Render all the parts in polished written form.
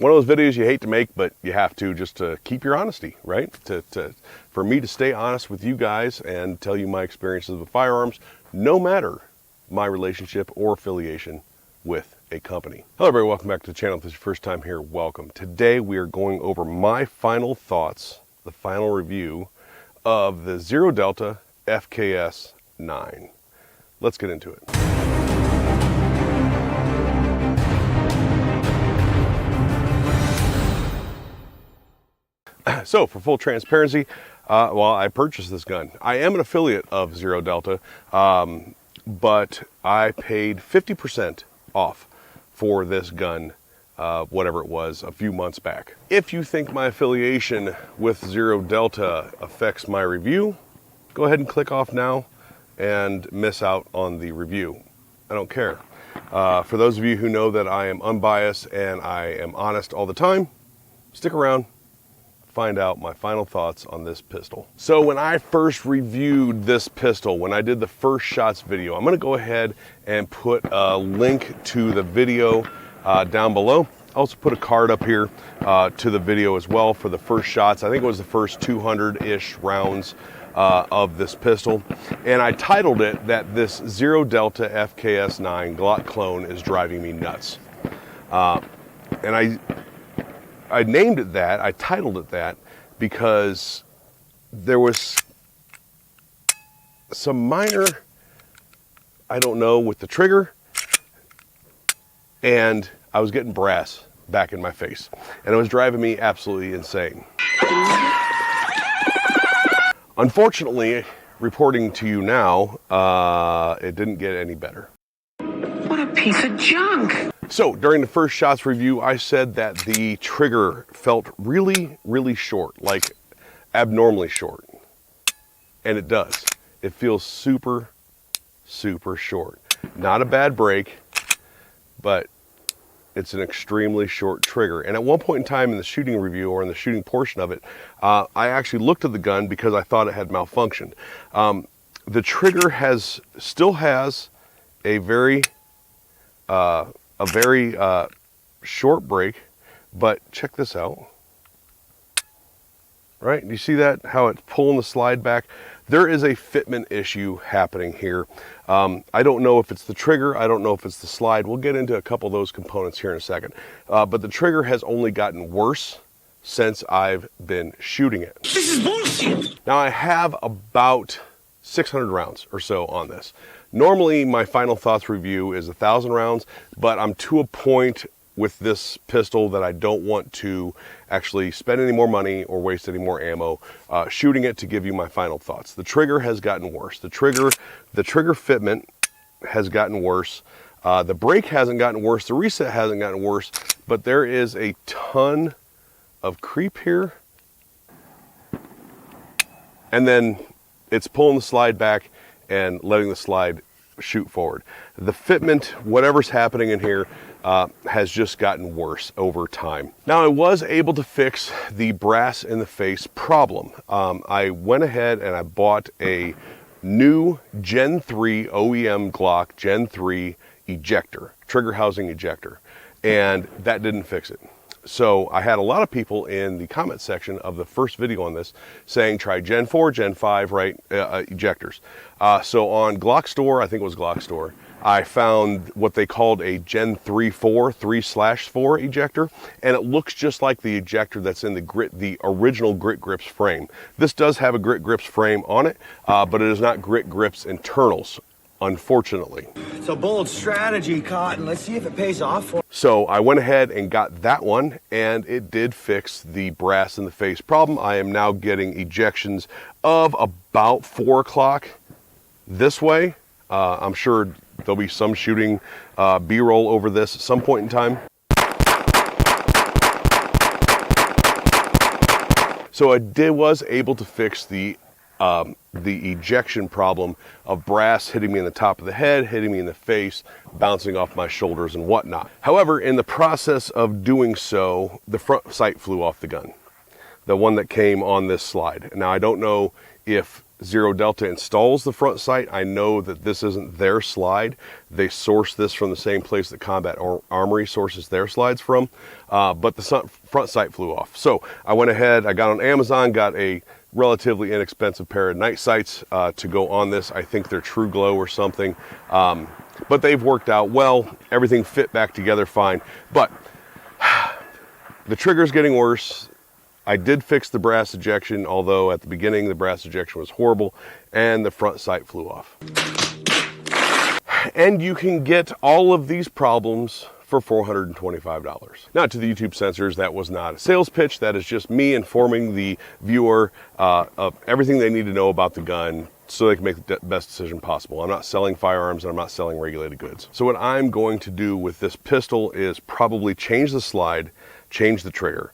One of those videos you hate to make, but you have to, just to keep your honesty, right? For me to stay honest with you guys and tell you my experiences with firearms, no matter my relationship or affiliation with a company. Hello everybody, welcome back to the channel. If this is your first time here, welcome. Today we are going over my final thoughts, the final review of the ZRO Delta FKS-9. Let's get into it. So, for full transparency, I purchased this gun. I am an affiliate of ZRO Delta, but I paid 50% off for this gun, whatever it was, a few months back. If you think my affiliation with ZRO Delta affects my review, go ahead and click off now and miss out on the review. I don't care. For those of you who know that I am unbiased and I am honest all the time, stick around. Find out my final thoughts on this pistol. So when I first reviewed this pistol, when I did the first shots video, I'm gonna go ahead and put a link to the video down below. I also put a card up here to the video as well for the first shots. I think it was the first 200-ish rounds of this pistol. And I titled it that this ZRO Delta FKS-9 Glock clone is driving me nuts. And I named it that, I titled it that, because there was some minor, I don't know, with the trigger, and I was getting brass back in my face, and it was driving me absolutely insane. Unfortunately, reporting to you now, it didn't get any better. What a piece of junk! So during the first shots review, I said that the trigger felt really, really short, like abnormally short. And it does. It feels super, super short. Not a bad break, but it's an extremely short trigger. And at one point in time in the shooting review, or in the shooting portion of it, I actually looked at the gun because I thought it had malfunctioned. The trigger still has a very short break, but check this out. Right, you see that, how it's pulling the slide back? There is a fitment issue happening here. I don't know if it's the trigger, I don't know if it's the slide. We'll get into a couple of those components here in a second. But the trigger has only gotten worse since I've been shooting it. This is bullshit! Now I have about 600 rounds or so on this. Normally my final thoughts review is 1,000 rounds, but I'm to a point with this pistol that I don't want to actually spend any more money or waste any more ammo shooting it to give you my final thoughts. The trigger has gotten worse. The trigger fitment has gotten worse. The brake hasn't gotten worse. The reset hasn't gotten worse, but there is a ton of creep here. And then it's pulling the slide back and letting the slide shoot forward. The fitment, whatever's happening in here, has just gotten worse over time. Now I was able to fix the brass in the face problem. I went ahead and I bought a new Gen 3 OEM Glock Gen 3 ejector, trigger housing ejector, and that didn't fix it. So I had a lot of people in the comment section of the first video on this saying try Gen 4, Gen 5, right, ejectors. So on Glock Store, I think it was Glock Store, I found what they called a Gen 3/4 ejector, and it looks just like the ejector that's in the original Grit Grips frame. This does have a Grit Grips frame on it, but it is not Grit Grips internals, unfortunately. It's a bold strategy, Cotton. Let's see if it pays off for. So I went ahead and got that one, and it did fix the brass in the face problem. I am now getting ejections of about 4 o'clock this way. I'm sure there'll be some shooting B-roll over this at some point in time. So I was able to fix the ejection problem of brass hitting me in the top of the head, hitting me in the face, bouncing off my shoulders and whatnot. However, in the process of doing so, the front sight flew off the gun. The one that came on this slide. Now, I don't know if Zero Delta installs the front sight, I know that this isn't their slide. They source this from the same place that Combat Armory sources their slides from, but the front sight flew off. So I went ahead, I got on Amazon, got a relatively inexpensive pair of night sights to go on this. I think they're True Glow or something, but they've worked out well. Everything fit back together fine, but the trigger's getting worse. I did fix the brass ejection, although at the beginning the brass ejection was horrible, and the front sight flew off. And you can get all of these problems for $425. Now, to the YouTube censors, that was not a sales pitch. That is just me informing the viewer of everything they need to know about the gun so they can make the best decision possible. I'm not selling firearms and I'm not selling regulated goods. So what I'm going to do with this pistol is probably change the slide, change the trigger.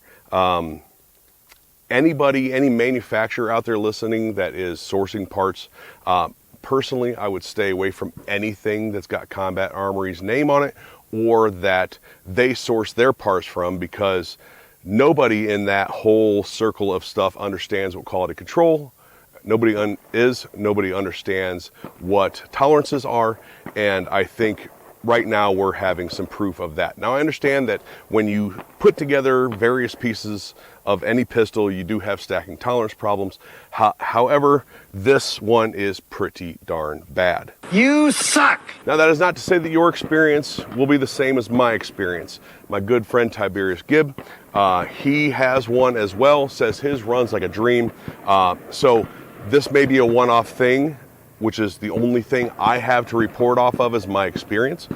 Anybody, any manufacturer out there listening that is sourcing parts, personally, I would stay away from anything that's got Combat Armory's name on it or that they source their parts from, because nobody in that whole circle of stuff understands what quality control nobody understands what tolerances are, and I think right now we're having some proof of that. Now, I understand that when you put together various pieces of any pistol, you do have stacking tolerance problems. However, this one is pretty darn bad. You suck! Now, that is not to say that your experience will be the same as my experience. My good friend Tiberius Gibb, he has one as well, says his runs like a dream. So this may be a one-off thing, which is the only thing I have to report off of is my experience.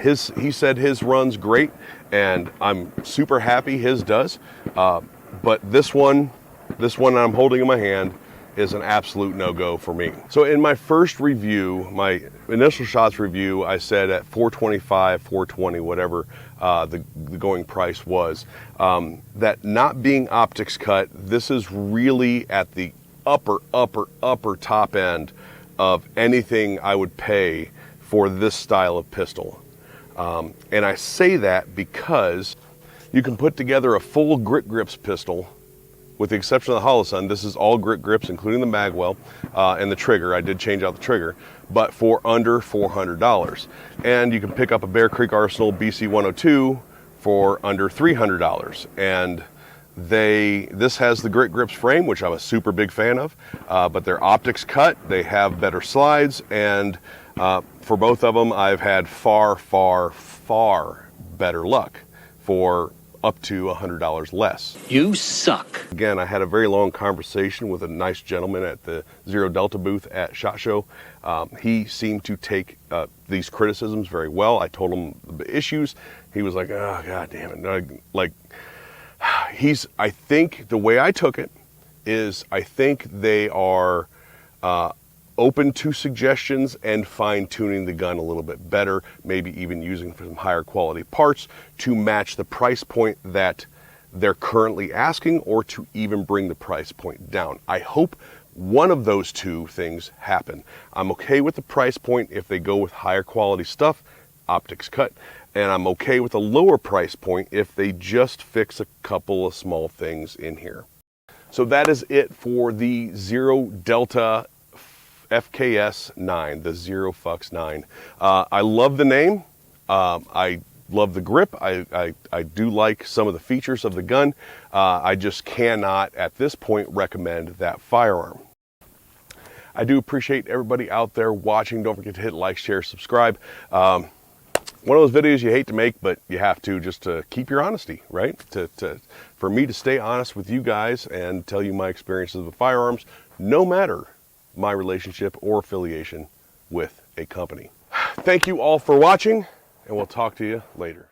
He said his run's great, and I'm super happy his does. But this one I'm holding in my hand is an absolute no-go for me. So in my first review, my initial shots review, I said at $425, $420, whatever the going price was, that not being optics cut, this is really at the upper top end of anything I would pay for this style of pistol. And I say that because you can put together a full grit grips pistol, with the exception of the Holosun. This is all grit grips, including the magwell and the trigger. I did change out the trigger, but for under $400. And you can pick up a Bear Creek Arsenal BC-102 for under $300. And this has the grit grips frame, which I'm a super big fan of, but they're optics cut. They have better slides, and for both of them, I've had far better luck for up to $100 less. You suck. Again, I had a very long conversation with a nice gentleman at the Zero Delta booth at SHOT Show. He seemed to take these criticisms very well. I told him the issues. He was like, oh, God damn it. I think the way I took it is I think they are open to suggestions and fine-tuning the gun a little bit better, maybe even using some higher quality parts to match the price point that they're currently asking, or to even bring the price point down. I hope one of those two things happen. I'm okay with the price point if they go with higher quality stuff, optics cut, and I'm okay with a lower price point if they just fix a couple of small things in here. So that is it for the Zero Delta FKS-9, the Zero Fucks 9. I love the name. I love the grip. I do like some of the features of the gun. I just cannot, at this point, recommend that firearm. I do appreciate everybody out there watching. Don't forget to hit like, share, subscribe. One of those videos you hate to make, but you have to, just to keep your honesty, right? For me to stay honest with you guys and tell you my experiences with firearms, no matter my relationship or affiliation with a company. Thank you all for watching, and we'll talk to you later.